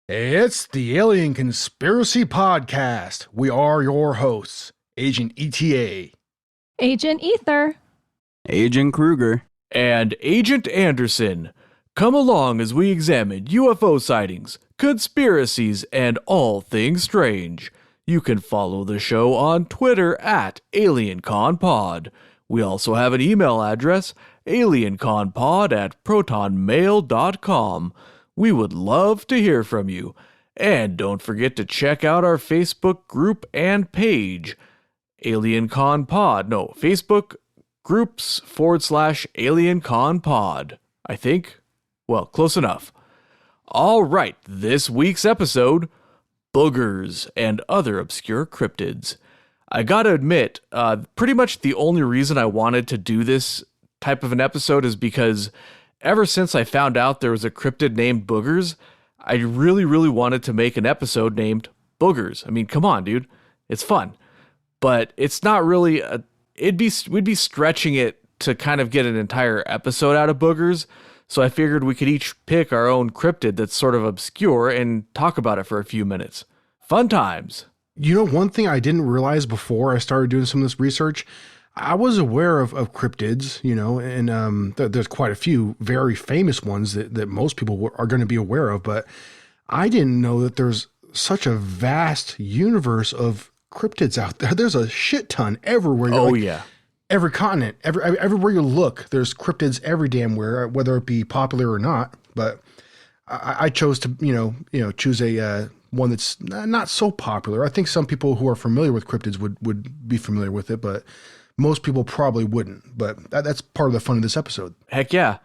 It's the Alien Conspiracy Podcast. We are your hosts, Agent ETA. Agent Ether. Agent Kruger. And Agent Anderson. Come along as we examine UFO sightings, conspiracies, and all things strange. You can follow the show on Twitter at AlienConPod. We also have an email address, alienconpod@protonmail.com. We would love to hear from you. And don't forget to check out our Facebook group and page, Facebook groups/AlienConPod. I think? Well, close enough. All right, this week's episode, Boogers and Other Obscure Cryptids. I gotta admit, pretty much the only reason I wanted to do this type of an episode is because ever since I found out there was a cryptid named Boogers, I really, really wanted to make an episode named Boogers. I mean, come on, dude. It's fun. But it's not really we'd be stretching it to kind of get an entire episode out of Boogers. So I figured we could each pick our own cryptid that's sort of obscure and talk about it for a few minutes. Fun times. You know, one thing I didn't realize before I started doing some of this research, I was aware of cryptids, you know, and there's quite a few very famous ones that most people are going to be aware of, but I didn't know that there's such a vast universe of cryptids out there. There's a shit ton everywhere. Yeah. Every continent, everywhere you look, there's cryptids every damn where, whether it be popular or not. But I chose to, choose a one that's not so popular. I think some people who are familiar with cryptids would be familiar with it, but most people probably wouldn't. But that's part of the fun of this episode. Heck yeah.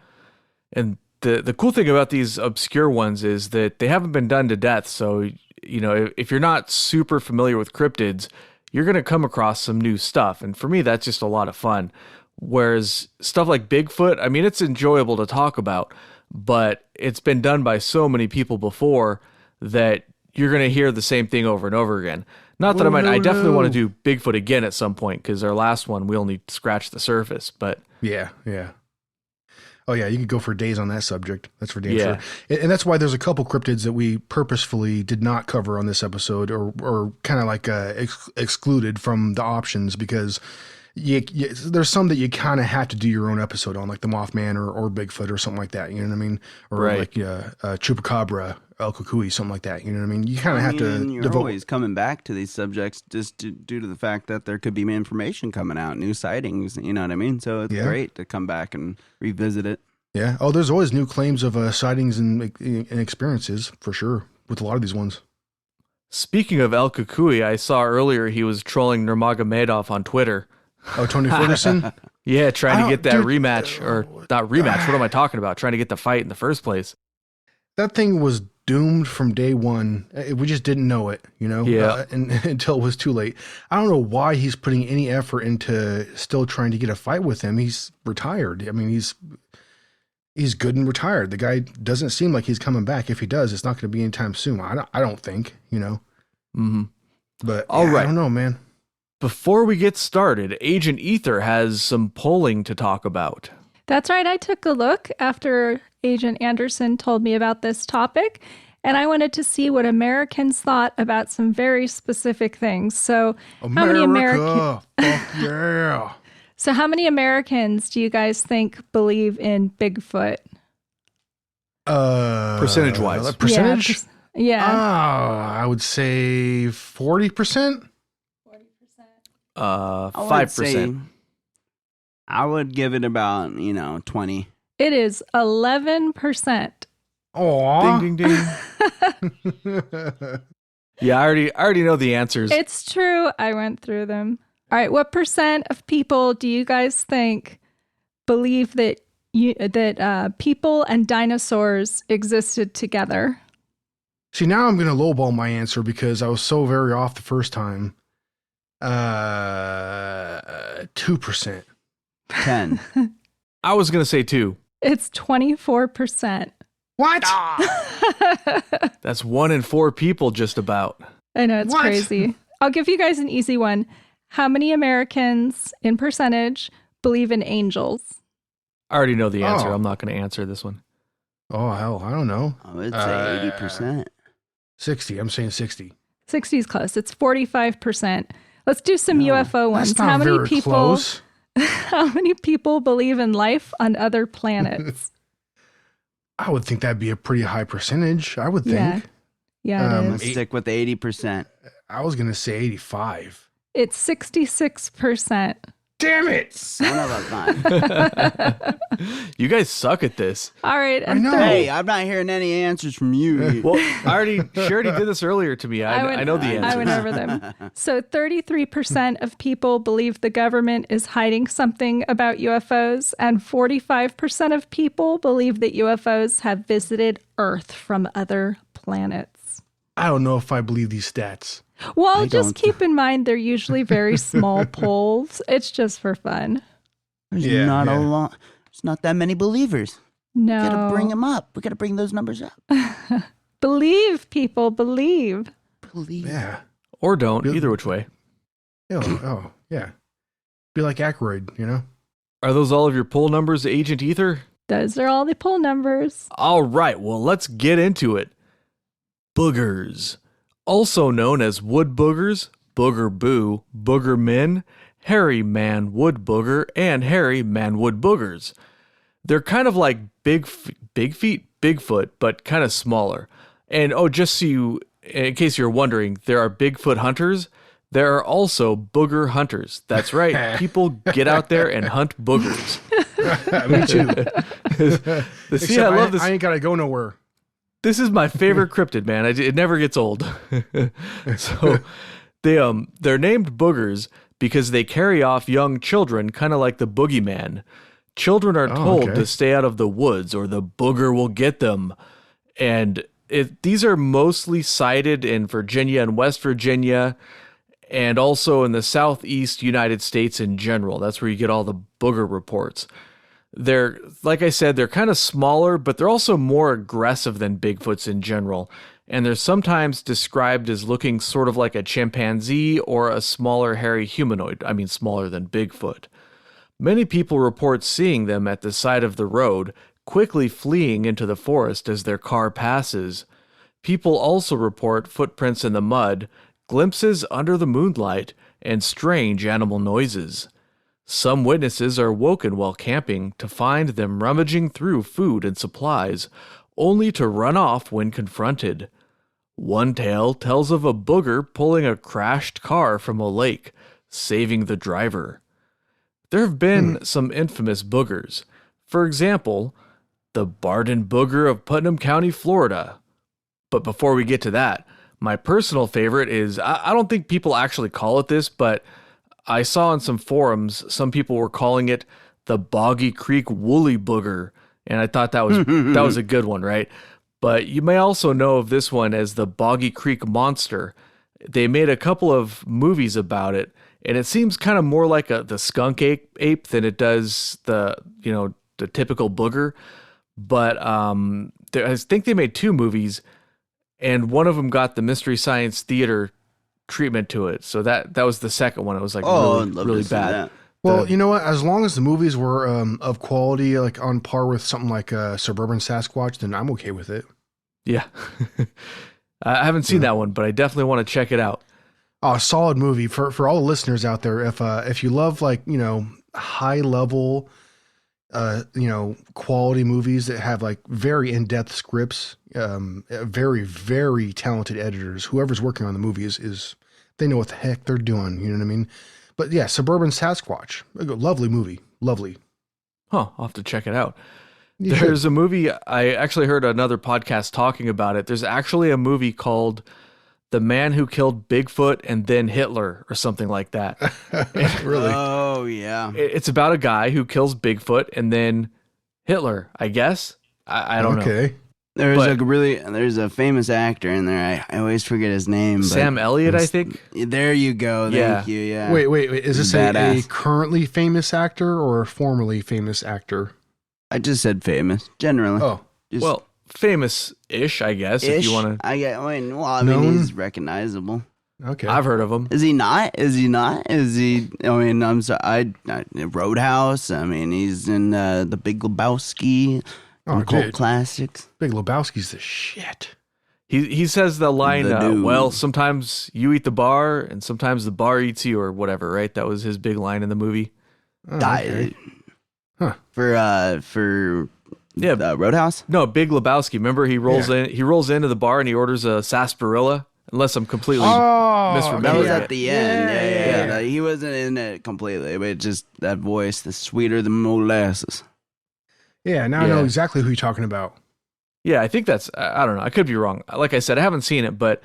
And the cool thing about these obscure ones is that they haven't been done to death. So, if you're not super familiar with cryptids, you're going to come across some new stuff. And for me, that's just a lot of fun. Whereas stuff like Bigfoot, I mean, it's enjoyable to talk about, but it's been done by so many people before that you're going to hear the same thing over and over again. Not that I definitely want to do Bigfoot again at some point, because our last one, we only scratched the surface, but... Yeah. Oh yeah, you could go for days on that subject. That's for damn sure. And that's why there's a couple cryptids that we purposefully did not cover on this episode, or kind of like excluded from the options, because there's some that you kind of have to do your own episode on, like the Mothman or Bigfoot or something like that. You know what I mean? Or right. Like Chupacabra, El Cucuy, something like that. You know what I mean? You kind of have to. You're always coming back to these subjects just due to the fact that there could be information coming out, new sightings. You know what I mean? So it's great to come back and revisit it. Yeah. Oh, there's always new claims of sightings and experiences for sure with a lot of these ones. Speaking of El Cucuy, I saw earlier he was trolling Nurmagomedov on Twitter. Oh, Tony Ferguson? Yeah, trying to get that rematch, or not rematch. What am I talking about? Trying to get the fight in the first place. That thing was doomed from day one. We just didn't know it, Yeah. Until it was too late. I don't know why he's putting any effort into still trying to get a fight with him. He's retired. I mean, he's good and retired. The guy doesn't seem like he's coming back. If he does, it's not going to be anytime soon. I don't think, Mm-hmm. But all right. I don't know, man. Before we get started, Agent Ether has some polling to talk about. That's right. I took a look after Agent Anderson told me about this topic, and I wanted to see what Americans thought about some very specific things. So, how many Fuck yeah. So how many Americans do you guys think believe in Bigfoot? Percentage-wise. Percentage? Yeah. I would say 40%. 5%. I would give it about 20. It is 11%. Aw. Ding, ding, ding. Yeah, I already know the answers. It's true. I went through them. All right. What percent of people do you guys think believe that people and dinosaurs existed together? See, now I'm going to lowball my answer because I was so very off the first time. 2%. 10. I was going to say 2. It's 24%. What? That's 1 in 4 people just about. I know, it's crazy. I'll give you guys an easy one. How many Americans in percentage believe in angels? I already know the answer. Oh. I'm not going to answer this one. Oh, hell, I don't know. I would say 80%. 60. I'm saying 60. 60 is close. It's 45%. Let's do some UFO ones. That's not very close. How many people believe in life on other planets? I would think that'd be a pretty high percentage. I would think. Yeah, it is. Let's stick with the 80%. I was going to say 85. It's 66%. Damn it. Son of a gun. You guys suck at this. All right. I know. Hey, I'm not hearing any answers from you. Well, she already did this earlier to me. I know the answers. I went over them. So 33% of people believe the government is hiding something about UFOs, and 45% of people believe that UFOs have visited Earth from other planets. I don't know if I believe these stats. Well, just keep in mind they're usually very small polls. It's just for fun. There's not a lot. There's not that many believers. No. We gotta bring them up. We gotta bring those numbers up. Believe, people, believe. Believe. Yeah. Or don't, either which way. Oh, yeah. Be like Aykroyd, you know? Are those all of your poll numbers, Agent Ether? Those are all the poll numbers. All right, well, let's get into it. Boogers. Also known as wood boogers, booger boo, booger min, hairy man wood booger, and hairy man wood boogers. They're kind of like big feet, Bigfoot, but kind of smaller. And just so you, in case you're wondering, there are Bigfoot hunters. There are also booger hunters. That's right. People get out there and hunt boogers. Me too. See, I love this. I ain't got to go nowhere. This is my favorite cryptid, man. It never gets old. So they're named boogers because they carry off young children, kind of like the boogeyman. Children are told to stay out of the woods or the booger will get them. And these are mostly sighted in Virginia and West Virginia and also in the southeast United States in general. That's where you get all the booger reports. They're, like I said, they're kind of smaller, but they're also more aggressive than Bigfoots in general. And they're sometimes described as looking sort of like a chimpanzee or a smaller hairy humanoid. I mean, smaller than Bigfoot. Many people report seeing them at the side of the road, quickly fleeing into the forest as their car passes. People also report footprints in the mud, glimpses under the moonlight, and strange animal noises. Some witnesses are woken while camping to find them rummaging through food and supplies, only to run off when confronted. One tale tells of a booger pulling a crashed car from a lake, saving the driver. There have been some infamous boogers. For example, the Barden Booger of Putnam County, Florida. But before we get to that, my personal favorite is, I don't think people actually call it this, but I saw on some forums, some people were calling it the Boggy Creek Woolly Booger, and I thought that was a good one, right? But you may also know of this one as the Boggy Creek Monster. They made a couple of movies about it, and it seems kind of more like the skunk ape than it does the typical booger. But I think they made two movies, and one of them got the Mystery Science Theater treatment to it. So that was the second one. It was like really bad. Well, you know what? As long as the movies were of quality, like on par with something like Suburban Sasquatch, then I'm okay with it. Yeah. I haven't seen that one, but I definitely want to check it out. Oh, solid movie for all the listeners out there. If you love high level, quality movies that have like very in-depth scripts, very, very talented editors, whoever's working on the movies they know what the heck they're doing. You know what I mean? But yeah, Suburban Sasquatch, a lovely movie. Lovely. Huh. I'll have to check it out. There's a movie, I actually heard another podcast talking about it. There's actually a movie called The Man Who Killed Bigfoot and Then Hitler or something like that. Really? Oh, yeah. It's about a guy who kills Bigfoot and then Hitler, I guess. I don't know. Okay. There's a famous actor in there. I always forget his name. Sam Elliott, I think. There you go. Thank you. Yeah. Wait. Is this a currently famous actor or a formerly famous actor? I just said famous, generally. Oh. Well, famous-ish, I guess, if you want to. I mean, he's recognizable. Okay. I've heard of him. Is he not? Is he? I mean, I'm sorry. Roadhouse. I mean, he's in the Big Lebowski. Cult classics. Big Lebowski's the shit. He says the line, The dude. well, sometimes you eat the bar and sometimes the bar eats you or whatever, right? That was his big line in the movie. Oh, okay. Huh. For Roadhouse? No, Big Lebowski. Remember he rolls into the bar and he orders a sarsaparilla, unless I'm completely misremembering. That was it. at the end. Yeah. Yeah. He wasn't in it completely, but just that voice, the sweeter than molasses. Yeah, now I know exactly who you're talking about. Yeah, I think that's, I don't know. I could be wrong. Like I said, I haven't seen it, but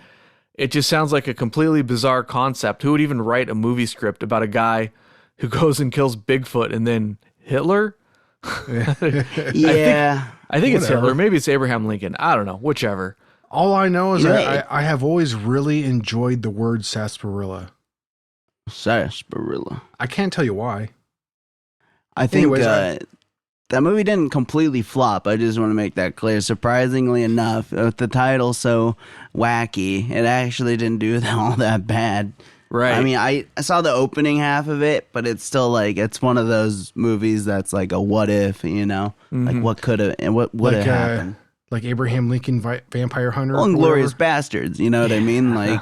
it just sounds like a completely bizarre concept. Who would even write a movie script about a guy who goes and kills Bigfoot and then Hitler? Yeah. I think it's Whatever. Hitler. Maybe it's Abraham Lincoln. I don't know. Whichever. All I know is You know, I have always really enjoyed the word sarsaparilla. Sarsaparilla. I can't tell you why. I think Anyways, that movie didn't completely flop. I just want to make that clear. Surprisingly enough, with the title so wacky, it actually didn't do all that bad. Right. I mean, I saw the opening half of it, but it's still like, it's one of those movies that's like a what if, you know? Like what could have and what would have happened. Like Abraham Lincoln Vampire Hunter. Well, or Inglorious whatever. Bastards, you know what I mean? Like,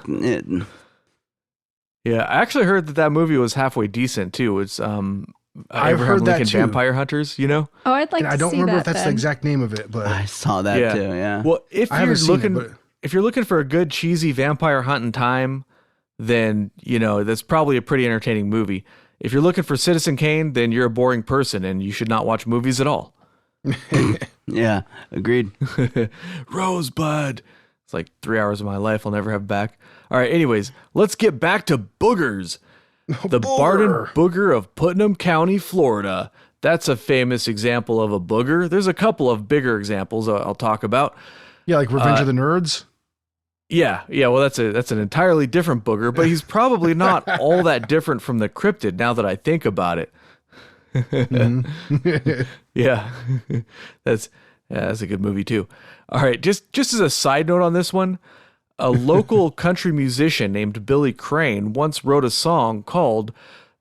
Yeah, I actually heard that movie was halfway decent too. It's I've Abraham heard that Lincoln too. Vampire Hunters, you know? Oh, I'd like And to I don't see remember that if that's the then. exact name of it, but I saw that too, yeah. Well, if I you're haven't seen looking it, but if you're looking for a good cheesy vampire hunting time, then you know that's probably a pretty entertaining movie. If you're looking for Citizen Kane, then you're a boring person and you should not watch movies at all. Yeah, agreed. Rosebud. It's like 3 hours of my life I'll never have back. All right, anyways, let's get back to boogers. The Barton Booger of Putnam County, Florida. That's a famous example of a booger. There's a couple of bigger examples I'll talk about. yeah, like Revenge of the Nerds. Yeah. Well, that's an entirely different booger, but he's probably not all that different from the cryptid now that I think about it. Yeah, that's a good movie too. All right, just as a side note on this one, a local country musician named Billy Crane once wrote a song called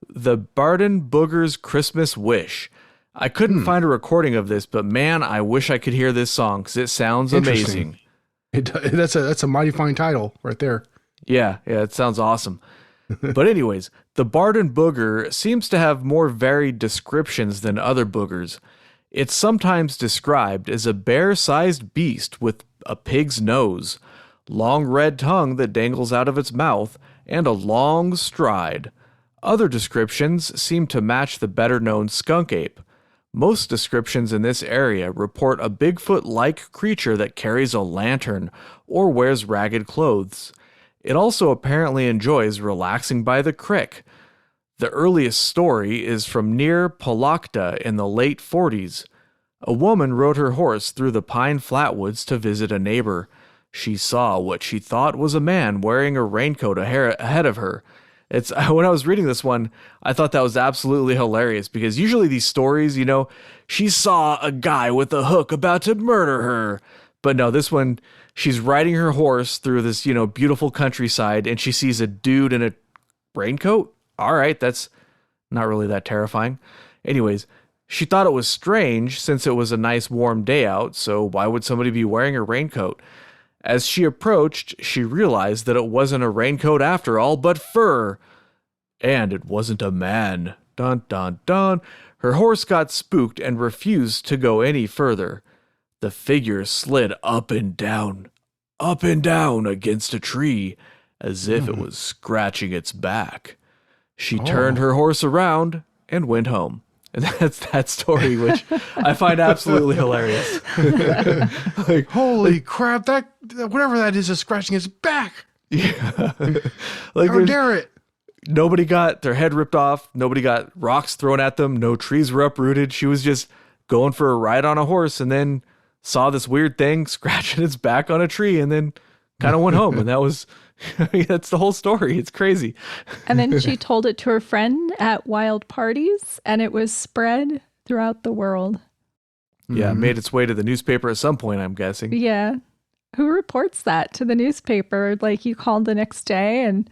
"The Barton Boogers Christmas Wish." I couldn't find a recording of this, but man, I wish I could hear this song because it sounds amazing. That's a mighty fine title right there. Yeah, it sounds awesome. But anyways, the Barton Booger seems to have more varied descriptions than other boogers. It's sometimes described as a bear-sized beast with a pig's nose, long red tongue that dangles out of its mouth, and a long stride. Other descriptions seem to match the better-known skunk ape. Most descriptions in this area report a Bigfoot-like creature that carries a lantern or wears ragged clothes. It also apparently enjoys relaxing by the creek. The earliest story is from near Palakta in the late 40s. A woman rode her horse through the pine flatwoods to visit a neighbor. She saw what she thought was a man wearing a raincoat ahead of her. When I was reading this one, I thought that was absolutely hilarious because usually these stories, you know, she saw a guy with a hook about to murder her. But no, this one, she's riding her horse through this, you know, beautiful countryside and she sees a dude in a raincoat. All right, that's not really that terrifying. Anyways, she thought it was strange since it was a nice warm day out, so why would somebody be wearing a raincoat? As she approached, she realized that it wasn't a raincoat after all, but fur. And it wasn't a man. Dun, dun, dun. Her horse got spooked and refused to go any further. The figure slid up and down against a tree, as if it was scratching its back. She turned her horse around and went home. And that's that story, which I find absolutely hilarious. Holy crap! That whatever that is scratching his back. Yeah. Like How dare it? nobody got their head ripped off. Nobody got rocks thrown at them. No trees were uprooted. She was just going for a ride on a horse and then saw this weird thing scratching its back on a tree and then kind of went home. And that was, that's the whole story. It's crazy. And then she told it to her friend at wild parties and it was spread throughout the world. Yeah, made its way to the newspaper at some point, I'm guessing. Yeah. Who reports that to the newspaper? Like you called the next day and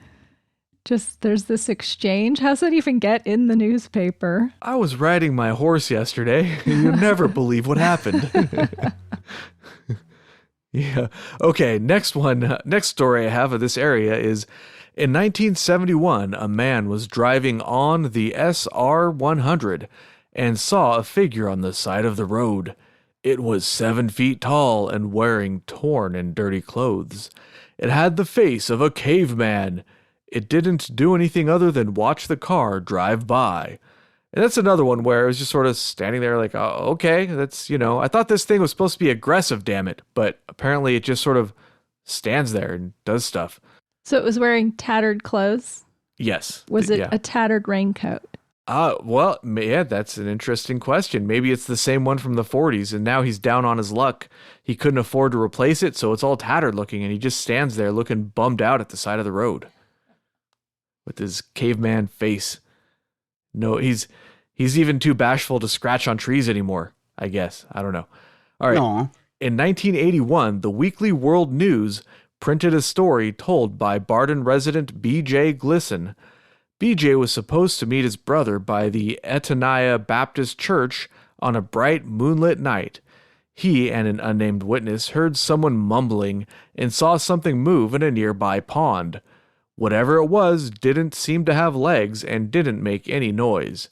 just there's this exchange. How's that even get in the newspaper? I was riding my horse yesterday. You'll never believe what happened. Yeah. Okay, next one. Next story I have of this area is in 1971, a man was driving on the SR 100 and saw a figure on the side of the road. It was 7 feet tall and wearing torn and dirty clothes. It had the face of a caveman. It didn't do anything other than watch the car drive by. And that's another one where it was just sort of standing there like, oh, okay, that's, I thought this thing was supposed to be aggressive, damn it. But apparently it just sort of stands there and does stuff. So it was wearing tattered clothes? Yes. Was it Yeah. a tattered raincoat? Well, yeah, that's an interesting question. Maybe it's the same one from the 40s, and now he's down on his luck. He couldn't afford to replace it, so it's all tattered looking, and he just stands there looking bummed out at the side of the road with his caveman face. No, he's even too bashful to scratch on trees anymore, I guess. I don't know. All right. Aw. In 1981, the Weekly World News printed a story told by Barden resident B.J. Glisson. B.J. was supposed to meet his brother by the Etaniah Baptist Church on a bright moonlit night. He and an unnamed witness heard someone mumbling and saw something move in a nearby pond. Whatever it was didn't seem to have legs and didn't make any noise.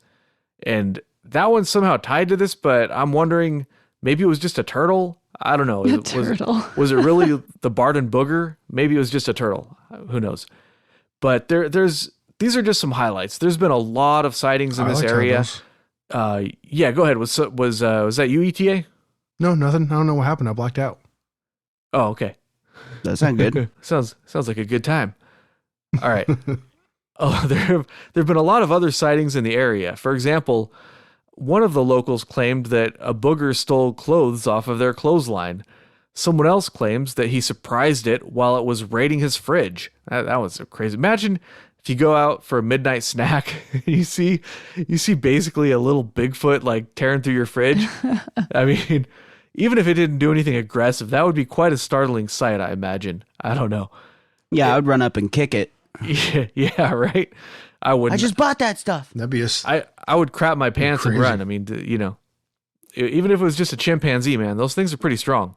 And that one's somehow tied to this, but I'm wondering, maybe it was just a turtle? I don't know. A turtle. Was it really the Barden Booger? Maybe it was just a turtle. Who knows? But these are just some highlights. There's been a lot of sightings in this area. Yeah, go ahead. Was that you, ETA? No, nothing. I don't know what happened. I blacked out. Oh, okay. That's not good. Sounds like a good time. All right. Oh, there've been a lot of other sightings in the area. For example, one of the locals claimed that a booger stole clothes off of their clothesline. Someone else claims that he surprised it while it was raiding his fridge. That was so crazy. Imagine if you go out for a midnight snack, you see basically a little Bigfoot like tearing through your fridge. I mean, even if it didn't do anything aggressive, that would be quite a startling sight, I imagine. I don't know. Yeah, I would run up and kick it. Yeah, right. I would. I just bought that stuff. That'd be I would crap my pants and crazy. run. I mean, even if it was just a chimpanzee, man, those things are pretty strong.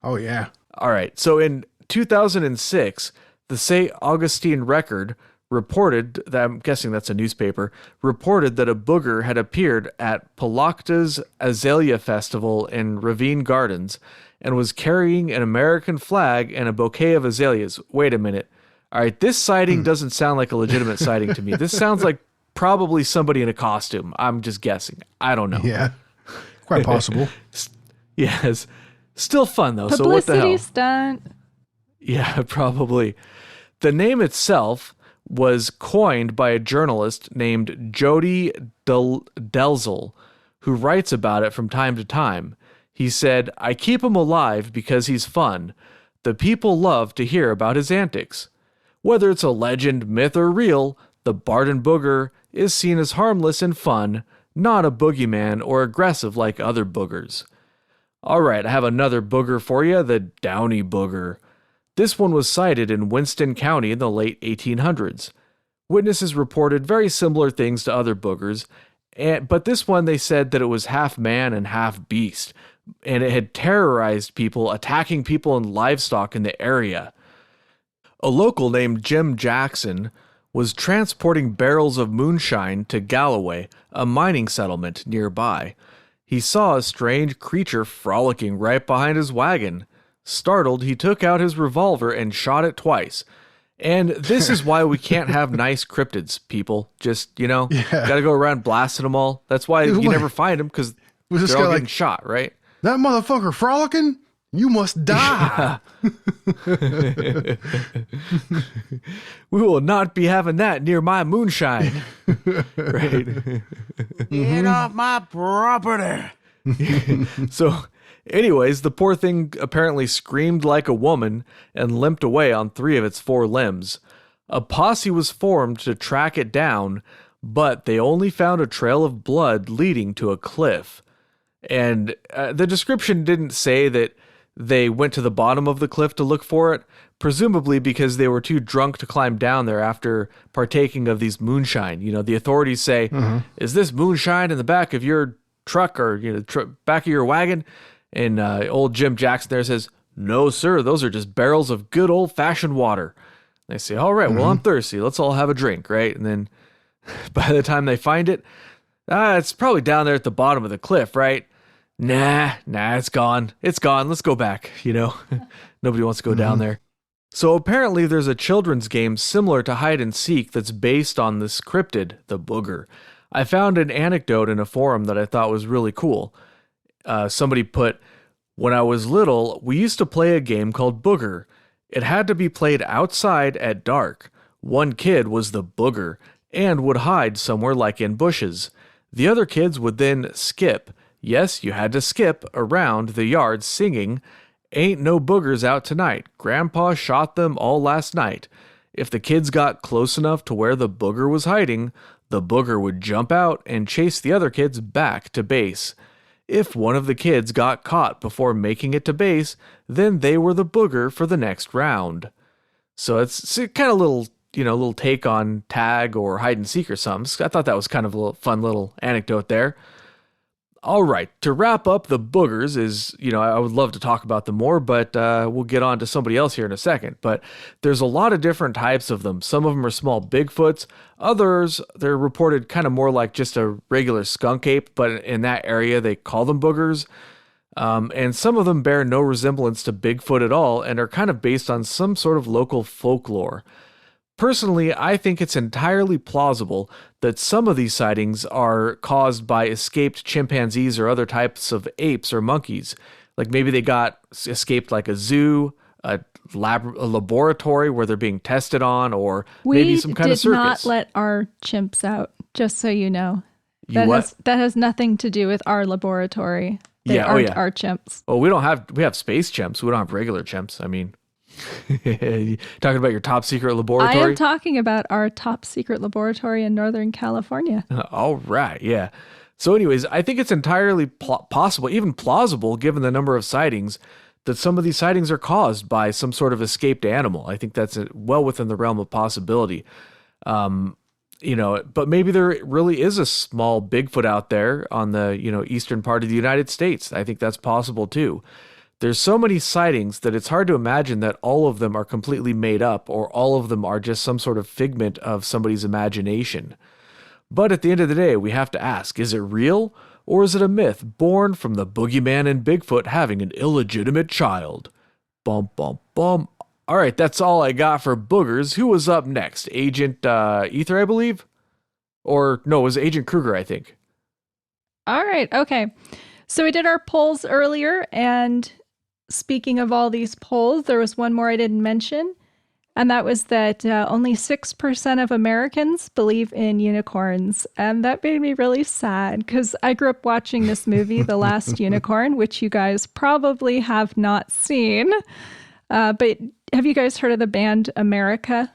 Oh yeah. All right. So in 2006, the St. Augustine Record reported that, I'm guessing that's a newspaper, reported that a booger had appeared at Palakta's Azalea Festival in Ravine Gardens and was carrying an American flag and a bouquet of azaleas. Wait a minute. All right, this sighting doesn't sound like a legitimate sighting to me. This sounds like probably somebody in a costume. I'm just guessing. I don't know. Yeah. Quite possible. Yes. Still fun, though. So what the hell? Publicity stunt. Yeah, probably. The name itself was coined by a journalist named Jody Delzel, who writes about it from time to time. He said, "I keep him alive because he's fun. The people love to hear about his antics. Whether it's a legend, myth, or real, the Barden Booger is seen as harmless and fun, not a boogeyman or aggressive like other boogers." All right, I have another booger for you, the Downy Booger. This one was sighted in Winston County in the late 1800s. Witnesses reported very similar things to other boogers, but this one they said that it was half man and half beast, and it had terrorized people, attacking people and livestock in the area. A local named Jim Jackson was transporting barrels of moonshine to Galloway, a mining settlement nearby. He saw a strange creature frolicking right behind his wagon. Startled, he took out his revolver and shot it twice. And this is why we can't have nice cryptids, people. Just, gotta go around blasting them all. That's why you never find them, because Was this they're guy all getting like, shot, right? that motherfucker frolicking? You must die. We will not be having that near my moonshine. Right. Get off my property. So, anyways, the poor thing apparently screamed like a woman and limped away on 3 of its 4 limbs. A posse was formed to track it down, but they only found a trail of blood leading to a cliff. And the description didn't say that they went to the bottom of the cliff to look for it, presumably because they were too drunk to climb down there after partaking of these moonshine. The authorities say, is this moonshine in the back of your truck or back of your wagon? And old Jim Jackson there says, No, sir, those are just barrels of good old-fashioned water. They say, all right, well, I'm thirsty. Let's all have a drink, right? And then by the time they find it, it's probably down there at the bottom of the cliff, right? Nah, it's gone. It's gone. Let's go back, Nobody wants to go down there. So apparently there's a children's game similar to hide and seek that's based on this cryptid, the booger. I found an anecdote in a forum that I thought was really cool. Somebody put, when I was little, we used to play a game called Booger. It had to be played outside at dark. One kid was the booger and would hide somewhere like in bushes. The other kids would then skip. Yes, you had to skip around the yard singing, "Ain't no boogers out tonight. Grandpa shot them all last night." If the kids got close enough to where the booger was hiding, the booger would jump out and chase the other kids back to base. If one of the kids got caught before making it to base, then they were the booger for the next round. So it's kind of little take on tag or hide and seek or something. I thought that was kind of a fun little anecdote there. All right, to wrap up the boogers is, I would love to talk about them more, but we'll get on to somebody else here in a second. But there's a lot of different types of them. Some of them are small Bigfoots. Others, they're reported kind of more like just a regular skunk ape, but in that area they call them boogers. And some of them bear no resemblance to Bigfoot at all and are kind of based on some sort of local folklore. Personally, I think it's entirely plausible that some of these sightings are caused by escaped chimpanzees or other types of apes or monkeys. Like maybe they got escaped like a zoo, a laboratory where they're being tested on, or maybe some kind of circus. We did not let our chimps out, just so you know. That has nothing to do with our laboratory. They aren't our chimps. Oh, we have space chimps. We don't have regular chimps. I mean, talking about your top secret laboratory? I am talking about our top secret laboratory in Northern California. All right, yeah. So anyways, I think it's entirely possible, even plausible, given the number of sightings, that some of these sightings are caused by some sort of escaped animal. I think that's well within the realm of possibility. But maybe there really is a small Bigfoot out there on the, eastern part of the United States. I think that's possible too. There's so many sightings that it's hard to imagine that all of them are completely made up or all of them are just some sort of figment of somebody's imagination. But at the end of the day, we have to ask, is it real or is it a myth born from the boogeyman and Bigfoot having an illegitimate child? Bum, bum, bum. All right, that's all I got for boogers. Who was up next? Agent Ether, I believe? Or no, it was Agent Kruger, I think. All right, okay. So we did our polls earlier, and speaking of all these polls, there was one more I didn't mention, and that was that only 6% of Americans believe in unicorns. And that made me really sad because I grew up watching this movie, The Last Unicorn, which you guys probably have not seen. But have you guys heard of the band America?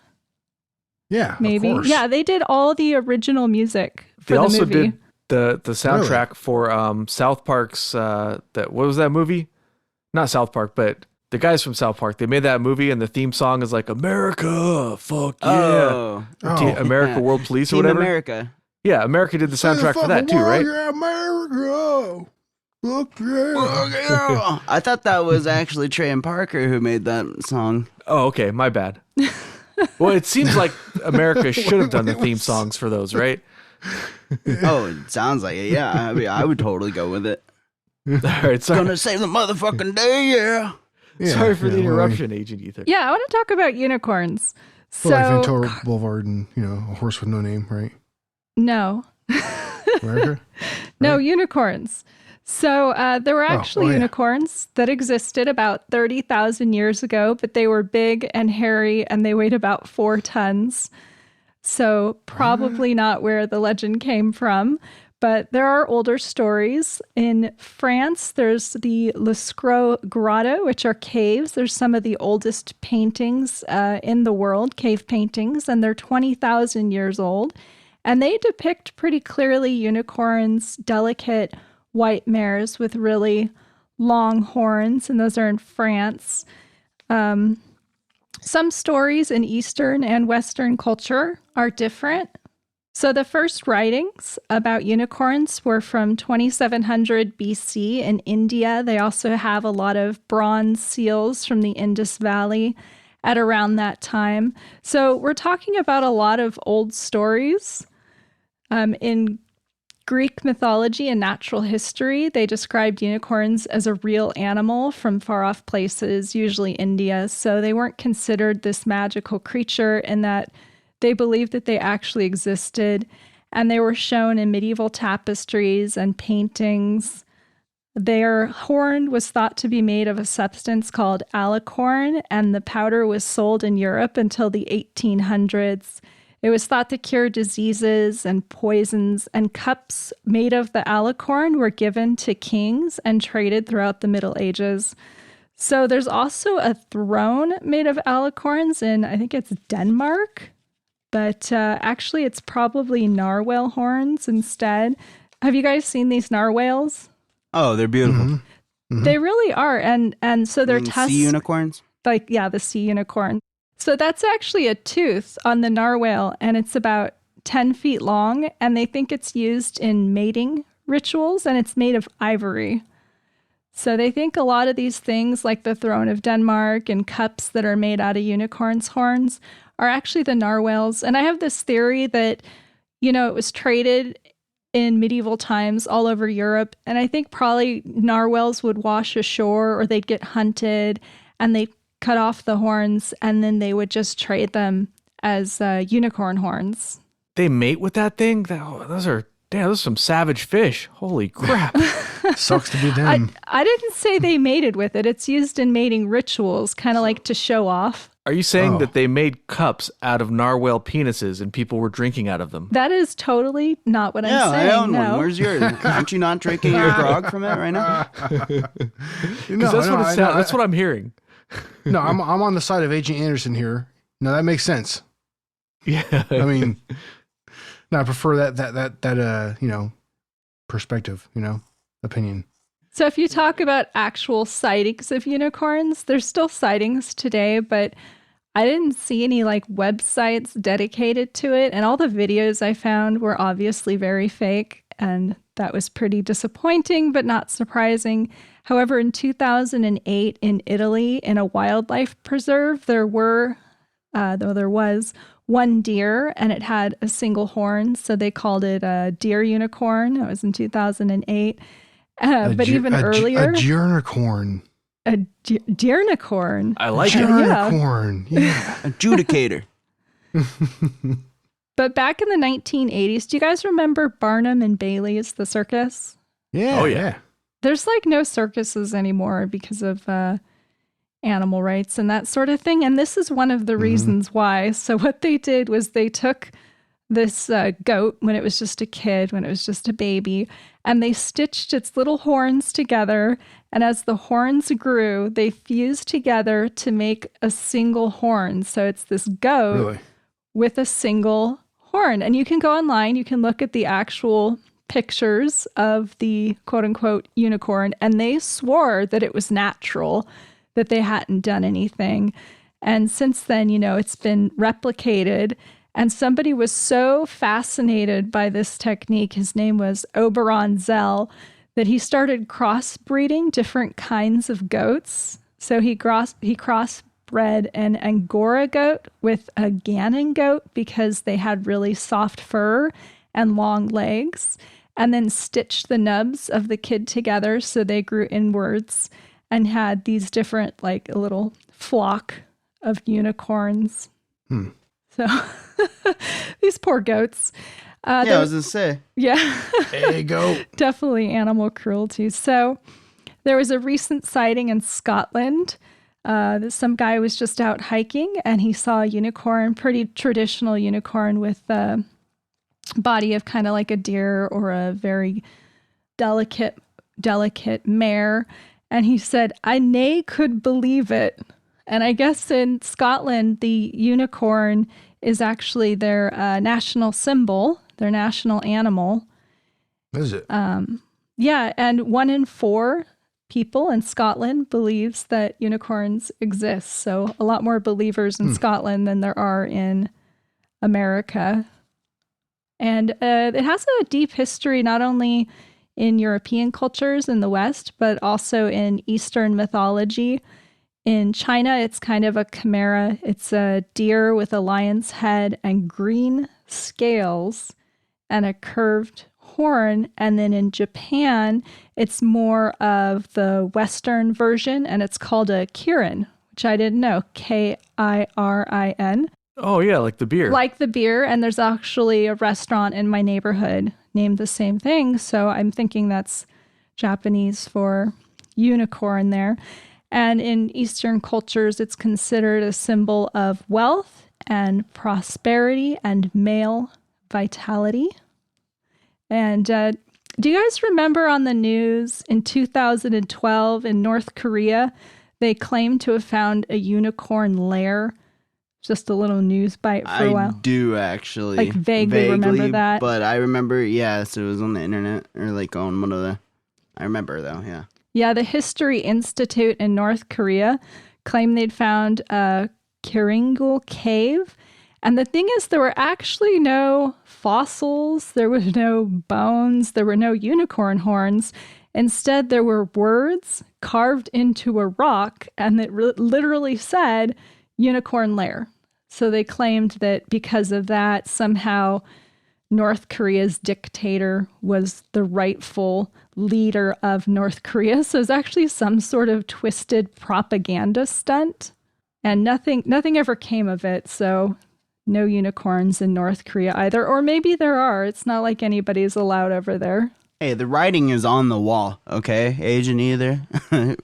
Yeah, maybe. Of course. Yeah, they did all the original music for they the also movie. did the soundtrack for South Park's what was that movie? Not South Park, but the guys from South Park. They made that movie, and the theme song is like "America, fuck yeah, America, yeah. World Police" or Team whatever. America. Yeah, America did the soundtrack for that too, right? Yeah, America. Fuck yeah. I thought that was actually Trey and Parker who made that song. Oh, okay, my bad. Well, it seems like America should have done the theme songs for those, right? Oh, it sounds like it. Yeah, I mean, I would totally go with it. All right, sorry. Gonna save the motherfucking day, yeah. Sorry for the interruption, Agent Ether. Yeah, I want to talk about unicorns. Well, like Ventura Boulevard and, A Horse with No Name, right? No. America? No, Right? unicorns. So there were actually unicorns that existed about 30,000 years ago, but they were big and hairy and they weighed about 4 tons. So probably not where the legend came from. But there are older stories. In France, there's the Lascaux Grotto, which are caves. There's some of the oldest paintings in the world, cave paintings, and they're 20,000 years old. And they depict pretty clearly unicorns, delicate white mares with really long horns, and those are in France. Some stories in Eastern and Western culture are different. So the first writings about unicorns were from 2700 BC in India. They also have a lot of bronze seals from the Indus Valley at around that time. So we're talking about a lot of old stories. In Greek mythology and natural history, they described unicorns as a real animal from far off places, usually India. So they weren't considered this magical creature in that they believed that they actually existed, and they were shown in medieval tapestries and paintings. Their horn was thought to be made of a substance called alicorn, and the powder was sold in Europe until the 1800s. It was thought to cure diseases and poisons, and cups made of the alicorn were given to kings and traded throughout the Middle Ages. So there's also a throne made of alicorns in, I think it's Denmark, but actually it's probably narwhal horns instead. Have you guys seen these narwhals? Oh, they're beautiful. Mm-hmm. They really are, and so they're sea unicorns. the sea unicorn. So that's actually a tooth on the narwhal, and it's about 10 feet long, and they think it's used in mating rituals, and it's made of ivory. So they think a lot of these things, like the throne of Denmark and cups that are made out of unicorns' horns, are actually the narwhals. And I have this theory that, it was traded in medieval times all over Europe, and I think probably narwhals would wash ashore or they'd get hunted, and they cut off the horns, and then they would just trade them as unicorn horns. They mate with that thing? Those are some savage fish. Holy crap. Sucks to be them. I didn't say they mated with it. It's used in mating rituals, kind of like to show off. Are you saying that they made cups out of narwhal penises and people were drinking out of them? That is totally not what I'm saying. Yeah, I own no. one. Where's yours? Aren't you not drinking your grog from it right now? That's what I'm hearing. No, I'm on the side of Agent Anderson here. No, that makes sense. Yeah. I mean, no, I prefer that perspective, opinion. So if you talk about actual sightings of unicorns, there's still sightings today, but I didn't see any websites dedicated to it. And all the videos I found were obviously very fake. And that was pretty disappointing, but not surprising. However, in 2008 in Italy, in a wildlife preserve, there was one deer, and it had a single horn. So they called it a deer unicorn. That was in 2008. But even earlier, a deernicorn. A deernicorn. I like it. Deernicorn. Yeah. Adjudicator. But back in the 1980s, do you guys remember Barnum and Bailey's, the circus? Yeah. Oh, yeah. There's no circuses anymore because of animal rights and that sort of thing. And this is one of the reasons why. So what they did was they took this goat when it was just a kid, when it was just a baby, and they stitched its little horns together. And as the horns grew, they fused together to make a single horn. So it's this goat with a single horn. And you can go online, you can look at the actual pictures of the quote unquote unicorn, and they swore that it was natural, that they hadn't done anything. And since then, it's been replicated. And somebody was so fascinated by this technique, his name was Oberon Zell, that he started crossbreeding different kinds of goats. So he crossbred an Angora goat with a Gannon goat because they had really soft fur and long legs, and then stitched the nubs of the kid together so they grew inwards and had these different, a little flock of unicorns. So these poor goats. I was going to say. Yeah. There you go. Definitely animal cruelty. So there was a recent sighting in Scotland. Some guy was just out hiking and he saw a unicorn, pretty traditional unicorn with a body of kind of like a deer or a very delicate mare. And he said, I nae could believe it. And I guess in Scotland, the unicorn is actually their national symbol, their national animal. Is it? Yeah, and 1 in 4 people in Scotland believes that unicorns exist. So a lot more believers in Scotland than there are in America. And it has a deep history, not only in European cultures in the West, but also in Eastern mythology. In China, it's kind of a chimera. It's a deer with a lion's head and green scales and a curved horn. And then in Japan, it's more of the Western version, and it's called a kirin, which I didn't know, Kirin. Oh, yeah, like the beer. Like the beer, and there's actually a restaurant in my neighborhood named the same thing, so I'm thinking that's Japanese for unicorn there. And in Eastern cultures, it's considered a symbol of wealth and prosperity and male vitality. And do you guys remember on the news in 2012 in North Korea, they claimed to have found a unicorn lair? Just a little news bite for a while. I do actually. Like vaguely remember that. But I remember, yes, it was on the internet or like on one of the, I remember though, yeah. Yeah, the History Institute in North Korea claimed they'd found a Kiringul cave. And the thing is, there were actually no fossils, there was no bones, there were no unicorn horns. Instead, there were words carved into a rock, and it literally said unicorn lair. So they claimed that because of that, somehow North Korea's dictator was the rightful leader of North Korea. So it's actually some sort of twisted propaganda stunt. And nothing ever came of it. So no unicorns in North Korea either. Or maybe there are. It's not like anybody's allowed over there. Hey, the writing is on the wall, okay? Asian either.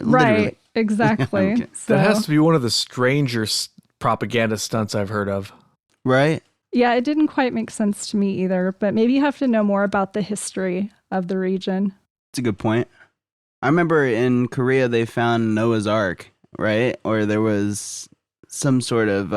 Right, exactly. Okay. So, That has to be one of the stranger propaganda stunts I've heard of. Right? yeah, it didn't quite make sense to me either. But maybe you have to know more about the history of the region. That's a good point. I remember in Korea they found Noah's Ark, right? Or there was some sort of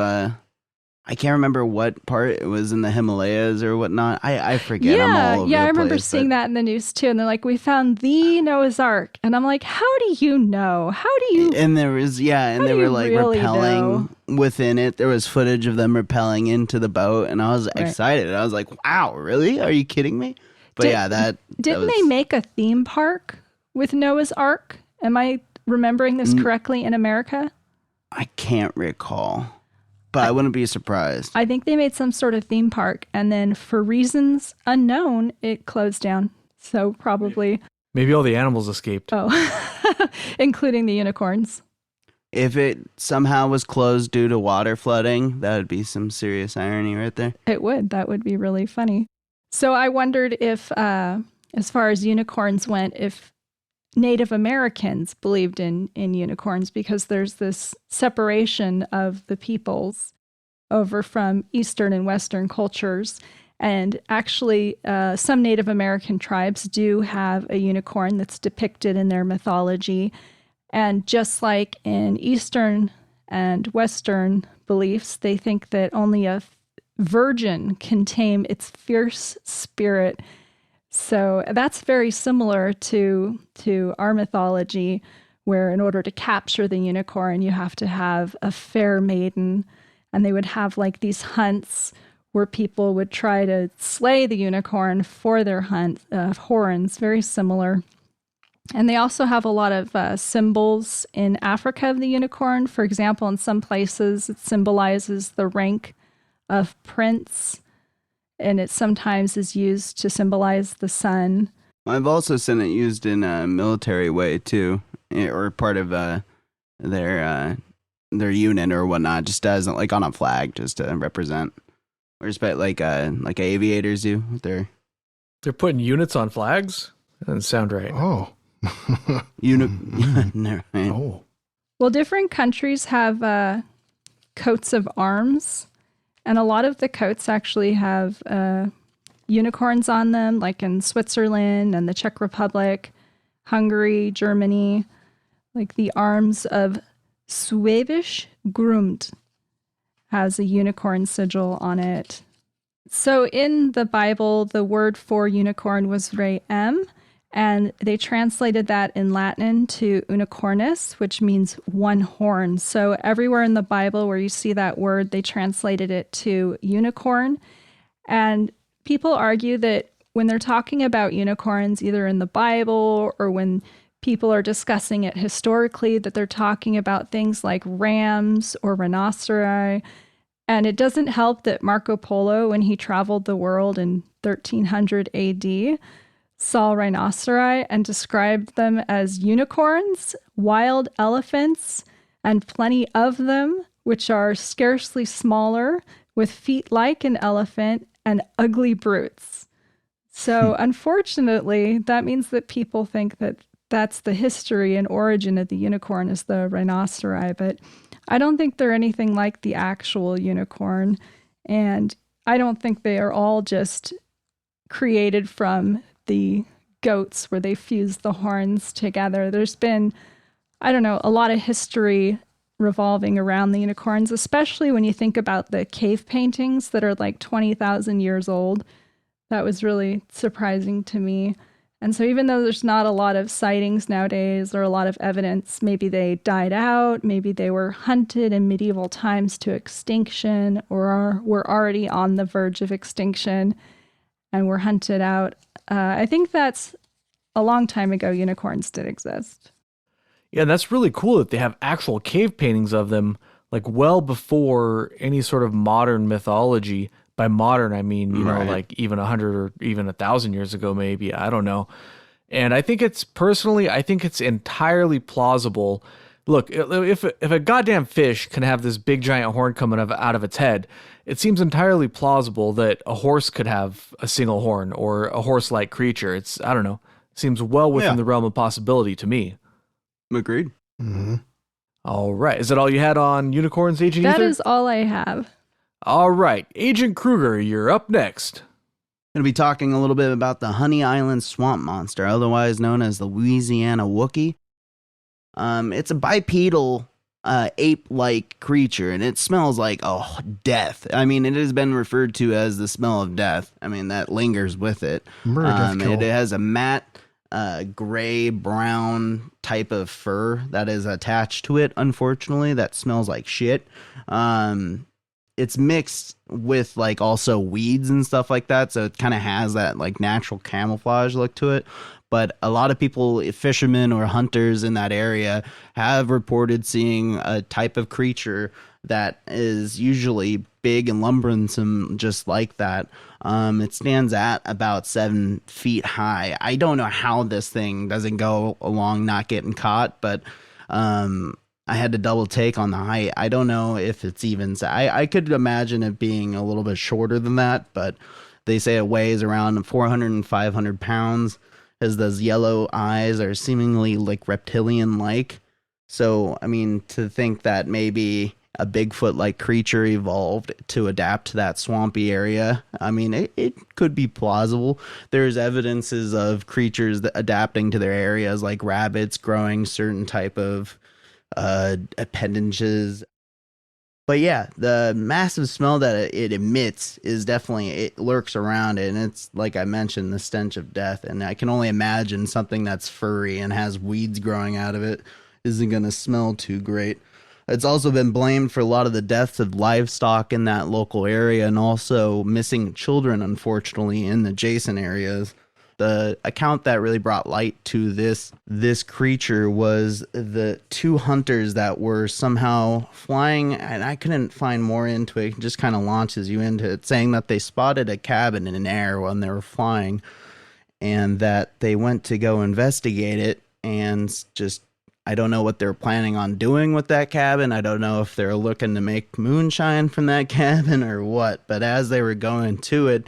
I can't remember what part. It was in the Himalayas or whatnot. I forget. I'm all over yeah, the I remember place, seeing that in the news too. And they're like, we found the Noah's Ark. And I'm like, how do you know? How do you? And there was, and How they do were you like really rappelling within it. There was footage of them rappelling into the boat, and I was Right. excited. I was like, wow, really? Are you kidding me? But Didn't they make a theme park with Noah's Ark? Am I remembering this correctly in America? I can't recall, but I wouldn't be surprised. I think they made some sort of theme park, and then for reasons unknown, it closed down. So probably, Maybe all the animals escaped. including the unicorns. If it somehow was closed due to water flooding, that would be some serious irony right there. It would. That would be really funny. So I wondered if, as far as unicorns went, if Native Americans believed in unicorns, because there's this separation of the peoples over from Eastern and Western cultures. And actually, some Native American tribes do have a unicorn that's depicted in their mythology. And just like in Eastern and Western beliefs, they think that only a virgin can tame its fierce spirit. So that's very similar to our mythology, where in order to capture the unicorn, you have to have a fair maiden. And they would have like these hunts where people would try to slay the unicorn for their hunt of horns, very similar. And they also have a lot of symbols in Africa of the unicorn. For example, in some places, it symbolizes the rank of prince, and it sometimes is used to symbolize the sun. I've also seen it used in a military way too, or part of their unit or whatnot, just as like on a flag, just to represent, or respect like aviators do with their They're putting units on flags? That doesn't sound right. Oh. Never mind. Oh. Well, different countries have coats of arms, and a lot of the coats actually have unicorns on them, like in Switzerland and the Czech Republic, Hungary, Germany. Like the arms of Schwäbisch Grund has a unicorn sigil on it. So in the Bible, the word for unicorn was re'em, and they translated that in Latin to unicornis, which means one horn. So everywhere in the Bible where you see that word, they translated it to unicorn. And people argue that when they're talking about unicorns, either in the Bible or when people are discussing it historically, that they're talking about things like rams or rhinoceri. And it doesn't help that Marco Polo, when he traveled the world in 1300 AD, saw rhinoceri and described them as unicorns, wild elephants, and plenty of them, which are scarcely smaller, with feet like an elephant, and ugly brutes. So unfortunately, that means that people think that that's the history and origin of the unicorn is the rhinoceri, but I don't think they're anything like the actual unicorn. And I don't think they are all just created from the goats where they fuse the horns together. There's been, I don't know, a lot of history revolving around the unicorns, especially when you think about the cave paintings that are like 20,000 years old. That was really surprising to me. And so even though there's not a lot of sightings nowadays or a lot of evidence, maybe they died out, maybe they were hunted in medieval times to extinction or were already on the verge of extinction and were hunted out. I think that's a long time ago unicorns did exist. Yeah, that's really cool that they have actual cave paintings of them, like well before any sort of modern mythology. By modern, I mean, you know, like even 100 or even 1,000 years ago, maybe. I don't know. And I think it's entirely plausible. Look, if a goddamn fish can have this big giant horn coming out of its head, it seems entirely plausible that a horse could have a single horn or a horse-like creature. I don't know, seems well within the realm of possibility to me. Agreed. Mm-hmm. All right. Is that all you had on unicorns, Agent Ether? That is all I have. All right. Agent Kruger, you're up next. Going to be talking a little bit about the Honey Island swamp monster, otherwise known as the Louisiana Wookiee. It's a bipedal ape-like creature, and it smells like death. I mean, it has been referred to as the smell of death. I mean, that lingers with it. It has a matte gray-brown type of fur that is attached to it, unfortunately, that smells like shit. It's mixed with like also weeds and stuff like that, so it kind of has that like natural camouflage look to it. But a lot of people, fishermen or hunters in that area, have reported seeing a type of creature that is usually big and lumbersome, just like that. It stands at about 7 feet high. I don't know how this thing doesn't go along not getting caught, but I had to double take on the height. I don't know if it's even... I could imagine it being a little bit shorter than that, but they say it weighs around 400 and 500 pounds, as those yellow eyes are seemingly like reptilian-like. So, I mean, to think that maybe a Bigfoot-like creature evolved to adapt to that swampy area, I mean, it could be plausible. There's evidences of creatures adapting to their areas, like rabbits growing certain type of appendages. But yeah, the massive smell that it emits is definitely, it lurks around it, and it's, like I mentioned, the stench of death. And I can only imagine something that's furry and has weeds growing out of it isn't going to smell too great. It's also been blamed for a lot of the deaths of livestock in that local area, and also missing children, unfortunately, in adjacent areas. The account that really brought light to this creature was the 2 hunters that were somehow flying, and I couldn't find more into it. It just kind of launches you into it, saying that they spotted a cabin in air when they were flying, and that they went to go investigate it, and just, I don't know what they're planning on doing with that cabin. I don't know if they're looking to make moonshine from that cabin or what, but as they were going to it,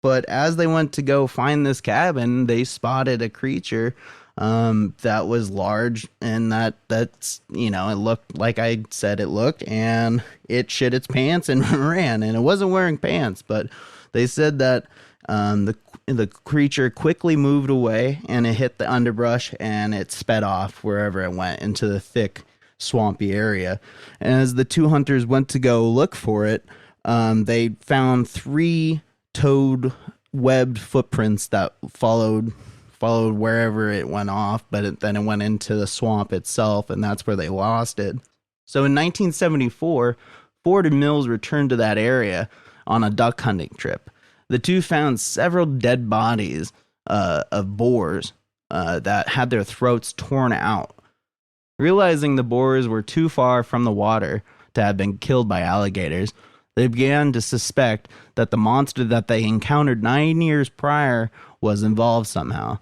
but as they went to go find this cabin, they spotted a creature that was large, and that's, you know, it looked like I said it looked, and it shit its pants and ran, and it wasn't wearing pants, but they said that the creature quickly moved away, and it hit the underbrush, and it sped off wherever it went into the thick, swampy area. And as the 2 hunters went to go look for it, they found 3 toed webbed footprints that followed wherever it went off, but then it went into the swamp itself, and that's where they lost it. So in 1974, Ford and Mills returned to that area on a duck hunting trip. The two found several dead bodies of boars that had their throats torn out. Realizing the boars were too far from the water to have been killed by alligators, they began to suspect that the monster that they encountered 9 years prior was involved somehow.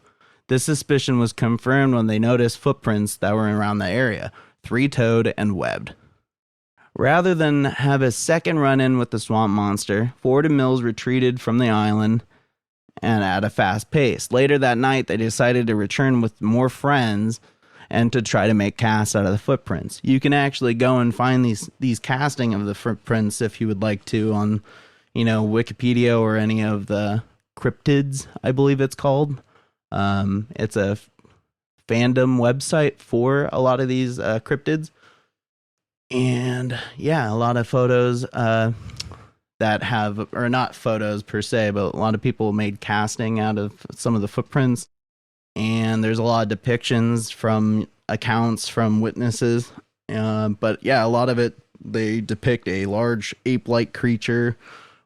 This suspicion was confirmed when they noticed footprints that were around the area, three-toed and webbed. Rather than have a second run-in with the swamp monster, Ford and Mills retreated from the island and at a fast pace. Later that night, they decided to return with more friends and to try to make casts out of the footprints. You can actually go and find these casting of the footprints if you would like to on, Wikipedia or any of the Cryptids, I believe it's called. It's a fandom website for a lot of these cryptids. And yeah, a lot of photos that have, or not photos per se, but a lot of people made casting out of some of the footprints. And there's a lot of depictions from accounts from witnesses. But yeah, a lot of it, they depict a large ape-like creature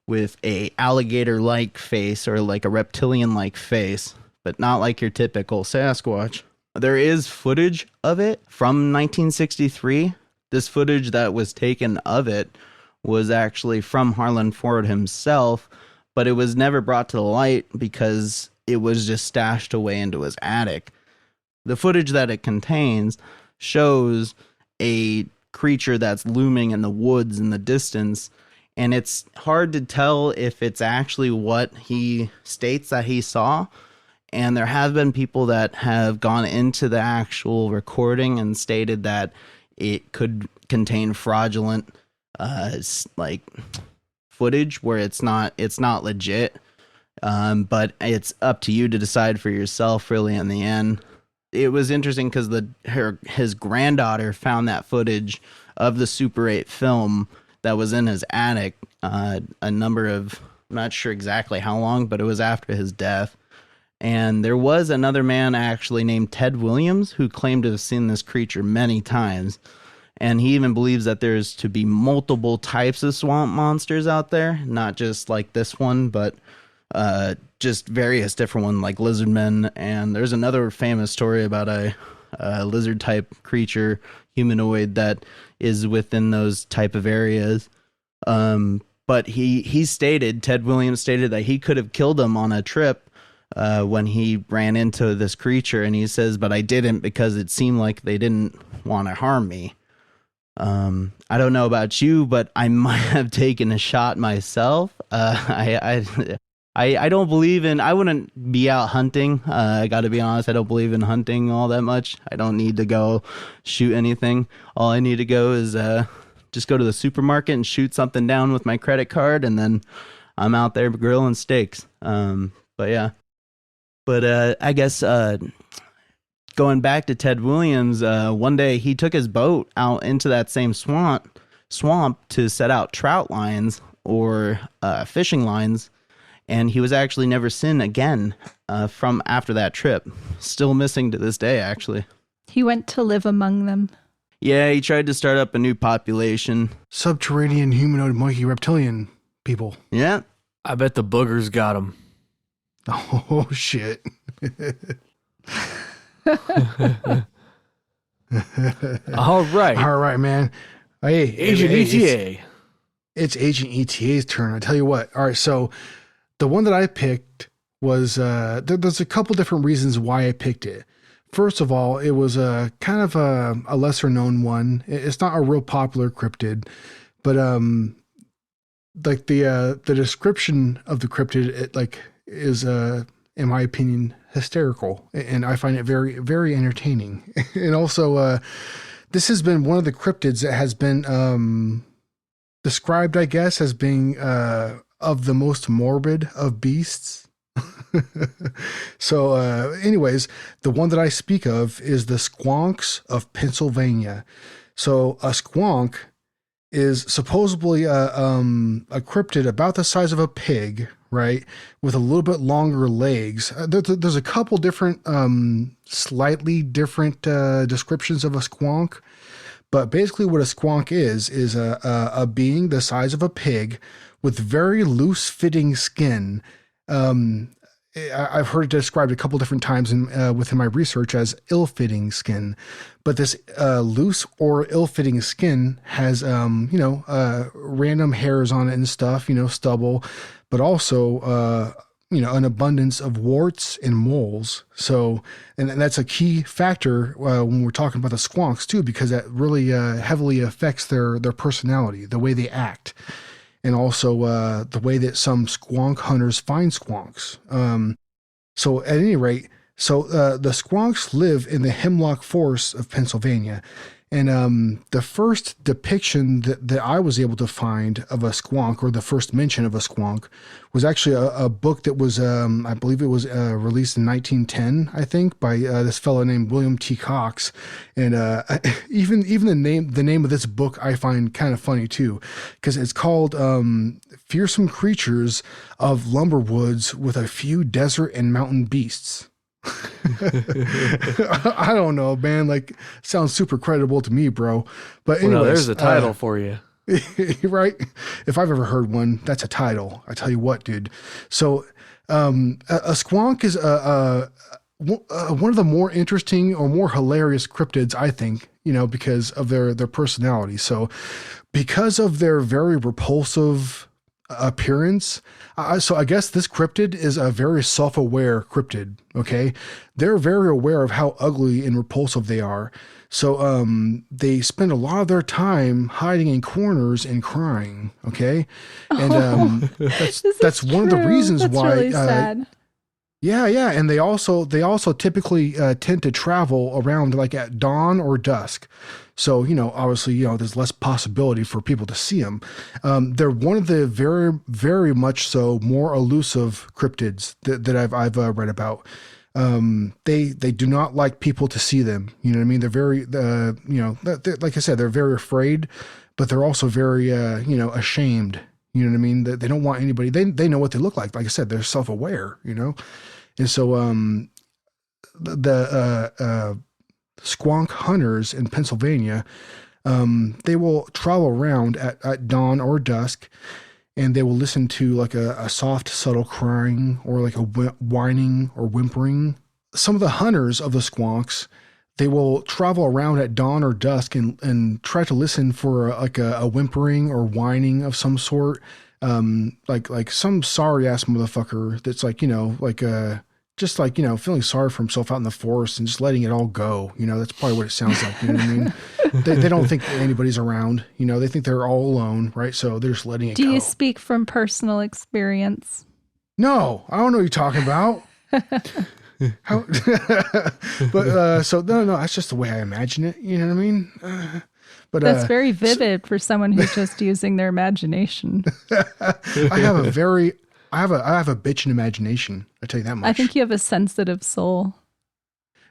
with a alligator-like face or like a reptilian-like face, but not like your typical Sasquatch. There is footage of it from 1963. This footage that was taken of it was actually from Harlan Ford himself, but it was never brought to the light because it was just stashed away into his attic. The footage that it contains shows a creature that's looming in the woods in the distance, and it's hard to tell if it's actually what he states that he saw. And there have been people that have gone into the actual recording and stated that it could contain fraudulent footage where it's not legit. But it's up to you to decide for yourself, really, in the end. It was interesting because his granddaughter found that footage of the Super 8 film that was in his attic a number of, I'm not sure exactly how long, but it was after his death. And there was another man actually named Ted Williams who claimed to have seen this creature many times. And he even believes that there's to be multiple types of swamp monsters out there, not just like this one, but just various different ones like lizardmen. And there's another famous story about a lizard type creature, humanoid, that is within those type of areas. But Ted Williams stated that he could have killed him on a trip when he ran into this creature, and he says, but I didn't because it seemed like they didn't want to harm me. I don't know about you, but I might have taken a shot myself. I don't believe in, I wouldn't be out hunting. I got to be honest, I don't believe in hunting all that much. I don't need to go shoot anything. All I need to go is just go to the supermarket and shoot something down with my credit card, and then I'm out there grilling steaks. But yeah. But I guess going back to Ted Williams, one day he took his boat out into that same swamp to set out trout lines or fishing lines, and he was actually never seen again from after that trip. Still missing to this day, actually. He went to live among them. Yeah, he tried to start up a new population. Subterranean humanoid monkey reptilian people. Yeah. I bet the boogers got him. Oh, shit. All right. All right, man. Hey, Agent ETA. It's Agent ETA's turn. I tell you what. All right, so the one that I picked was, there's a couple different reasons why I picked it. First of all, it was a kind of a lesser known one. It's not a real popular cryptid, but like the description of the cryptid, is in my opinion hysterical, and I find it very, very entertaining. And also, this has been one of the cryptids that has been described, I guess, as being of the most morbid of beasts. So anyways, the one that I speak of is the squonks of Pennsylvania. So a squonk is supposedly a cryptid about the size of a pig, right, with a little bit longer legs. There's a couple different, slightly different descriptions of a squonk, But basically what a squonk is a being the size of a pig with very loose fitting skin. I've heard it described a couple different times within my research as ill-fitting skin, but this loose or ill-fitting skin has random hairs on it and stuff, stubble, but also an abundance of warts and moles. So, and that's a key factor when we're talking about the squonks too, because that really heavily affects their personality, the way they act. And also the way that some squonk hunters find squonks. So at any rate, the squonks live in the hemlock forests of Pennsylvania. And the first depiction that I was able to find of a squonk, or the first mention of a squonk, was actually a book that was, I believe it was released in 1910, I think, by this fellow named William T. Cox. And even the name of this book I find kind of funny too, because it's called Fearsome Creatures of Lumber Woods with a Few Desert and Mountain Beasts. I don't know, man. Like, sounds super credible to me, bro. But anyways, well, there's a title for you. Right? If I've ever heard one, that's a title. I tell you what, dude. So a squonk is one of the more interesting or more hilarious cryptids, I think, because of their personality. So because of their very repulsive appearance, so I guess this cryptid is a very self-aware cryptid. Okay, they're very aware of how ugly and repulsive they are. So they spend a lot of their time hiding in corners and crying. Okay, and that's one of the reasons that's why. Really sad. Yeah, and they also typically tend to travel around like at dawn or dusk. So, obviously, there's less possibility for people to see them. They're one of the very, very much so more elusive cryptids that I've read about. They do not like people to see them. You know what I mean? They're very, like I said, they're very afraid, but they're also very, ashamed. You know what I mean? They don't want anybody. They know what they look like. Like I said, they're self-aware. And so the squonk hunters in Pennsylvania, they will travel around at dawn or dusk, and they will listen to like a soft, subtle crying or like a whining or whimpering. Some of the hunters of the squonks, they will travel around at dawn or dusk and try to listen for a whimpering or whining of some sort. Like some sorry ass motherfucker that's just feeling sorry for himself out in the forest and just letting it all go. That's probably what it sounds like. You know what I mean? They don't think that anybody's around. They think they're all alone, right? So they're just letting it go. Do you speak from personal experience? No, I don't know what you're talking about. How? But so no, that's just the way I imagine it. You know what I mean? But that's very vivid for someone who's just using their imagination. I have a bitchin' imagination. I tell you that much. I think you have a sensitive soul.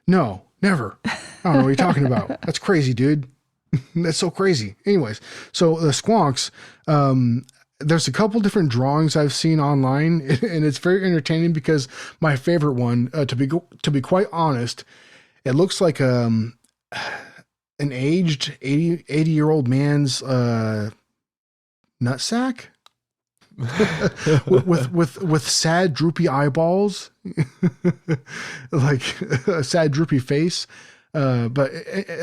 No, never. I don't know what you're talking about. That's crazy, dude. That's so crazy. Anyways, so the squonks, there's a couple different drawings I've seen online, and it's very entertaining because my favorite one, to be quite honest, it looks like an aged 80-year-old man's nutsack. with sad droopy eyeballs, like a sad droopy face, but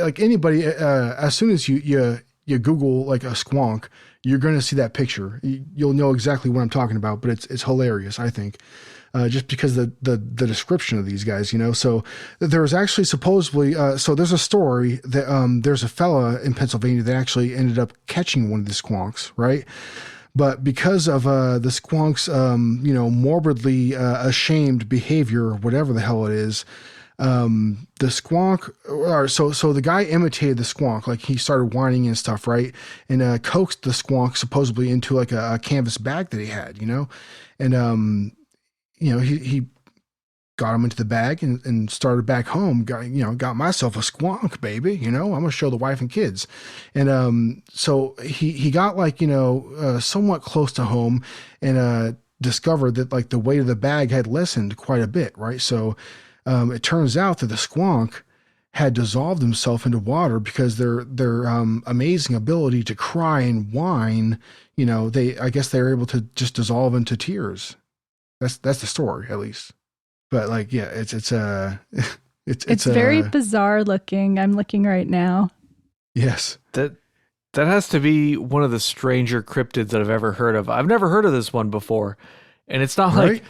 like anybody, as soon as you Google like a squonk, you're going to see that picture. You'll know exactly what I'm talking about. But it's hilarious, I think, just because the description of these guys. So there was actually supposedly so there's a story that there's a fella in Pennsylvania that actually ended up catching one of the squonks, right? But because of the squonk's, morbidly ashamed behavior, whatever the hell it is, the squonk, so the guy imitated the squonk, like he started whining and stuff, right? And coaxed the squonk supposedly into like a canvas bag that he had, and he got him into the bag and started back home. Got myself a squonk, baby. I'm gonna show the wife and kids. And so he got somewhat close to home and discovered that like the weight of the bag had lessened quite a bit, right? So it turns out that the squonk had dissolved themselves into water because their amazing ability to cry and whine, I guess they were able to just dissolve into tears. That's the story, at least. But like, yeah, it's very bizarre looking. I'm looking right now. Yes. That has to be one of the stranger cryptids that I've ever heard of. I've never heard of this one before. And it's not right?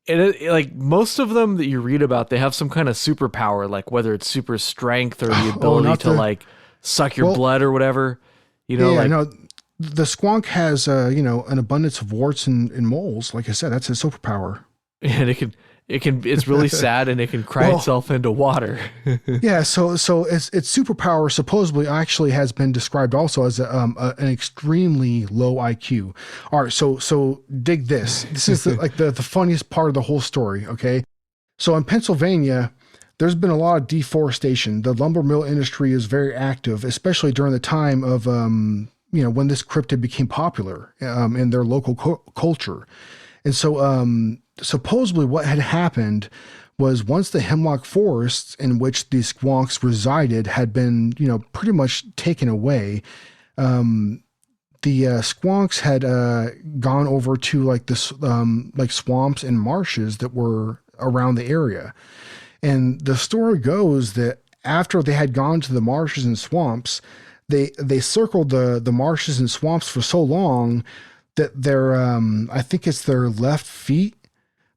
like most of them that you read about, they have some kind of superpower, like whether it's super strength or the ability to like suck your blood or whatever. No, the squonk has an abundance of warts and moles. Like I said, that's his superpower. And it's really sad, and it can cry itself into water. Yeah, so its superpower supposedly actually has been described also as an extremely low IQ. All right, so dig this. This is the funniest part of the whole story. Okay, so in Pennsylvania, there's been a lot of deforestation. The lumber mill industry is very active, especially during the time of when this cryptid became popular in their local culture, and so supposedly what had happened was once the hemlock forests in which these squonks resided had been, pretty much taken away, the squonks had gone over to like this like swamps and marshes that were around the area. And the story goes that after they had gone to the marshes and swamps, they circled the marshes and swamps for so long that their I think it's their left feet,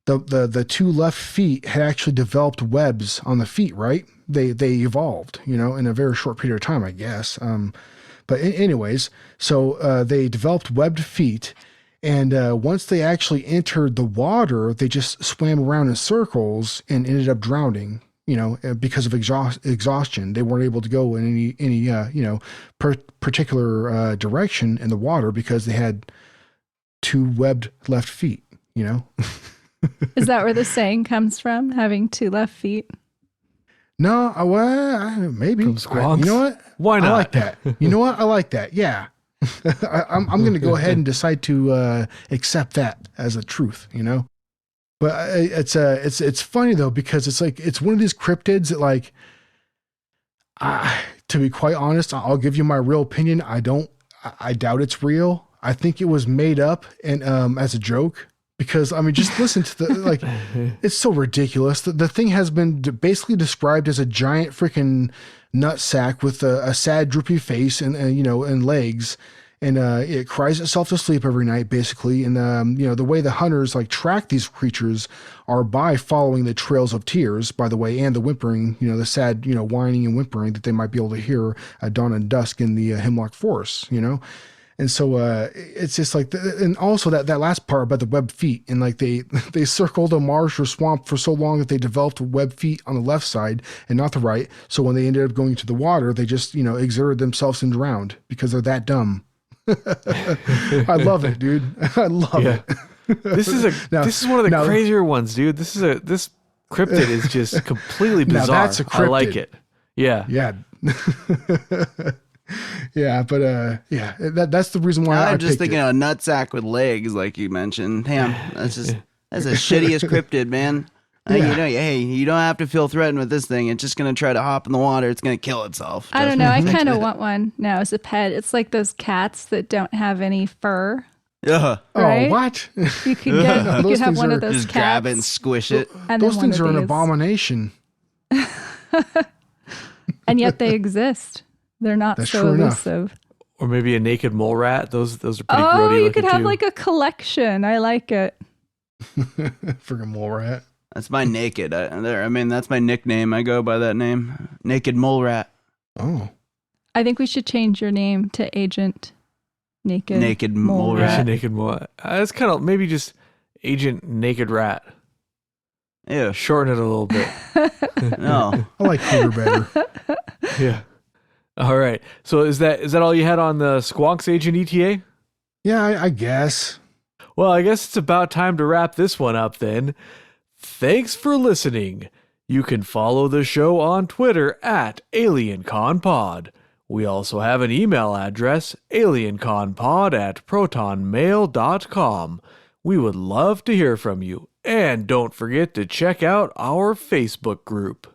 the two left feet had actually developed webs on the feet, right? They evolved, in a very short period of time, I guess. But anyways, so they developed webbed feet, and once they actually entered the water, they just swam around in circles and ended up drowning. Because of exhaustion, they weren't able to go in any particular direction in the water because they had two webbed left feet. Is that where the saying comes from? Having two left feet? No, maybe. From squonks? You know what? Why not? I like that. You know what? I like that. Yeah. I'm going to go ahead and decide to accept that as a truth, But it's funny though, because it's one of these cryptids that like, to be quite honest, I'll give you my real opinion. I doubt it's real. I think it was made up and as a joke. Because, just listen to the, it's so ridiculous. The thing has been basically described as a giant freaking nut sack with a sad, droopy face and legs. And it cries itself to sleep every night, basically. And, the way the hunters track these creatures are by following the trails of tears, by the way, and the whimpering, the sad, whining and whimpering that they might be able to hear at dawn and dusk in the hemlock forest, And so it's just and also that last part about the webbed feet, and they circled a marsh or swamp for so long that they developed webbed feet on the left side and not the right. So when they ended up going to the water, they just exerted themselves and drowned because they're that dumb. I love it, dude. I love it. This is one of the crazier ones, dude. This cryptid is just completely bizarre. Now that's a cryptid. I like it. Yeah. Yeah. Yeah, but that's the reason why I'm just thinking of a nutsack with legs, like you mentioned. Damn, that's the shittiest cryptid, man. Yeah. You don't have to feel threatened with this thing. It's just gonna try to hop in the water. It's gonna kill itself. I don't know. I kind of want one now as a pet. It's like those cats that don't have any fur. Yeah. Right? Oh, what? You could have one of those just cats. grab it and squish it. And those things are an abomination. And yet they exist. They're not That's so true enough. elusive. Or maybe a naked mole rat. Those are pretty grody Oh, you looking could have too. a collection. I like it. Friggin' mole rat. That's my naked. That's my nickname. I go by that name, Naked Mole Rat. Oh. I think we should change your name to Agent Naked Mole Rat. Agent Naked Mole. That's kind of maybe just Agent Naked Rat. Ew. Shorten it a little bit. No. I like cougar better. Yeah. All right. So is that all you had on the Squonks, Agent ETA? Yeah, I guess. Well, I guess it's about time to wrap this one up then. Thanks for listening. You can follow the show on Twitter at AlienConPod. We also have an email address, alienconpod@protonmail.com. We would love to hear from you. And don't forget to check out our Facebook group.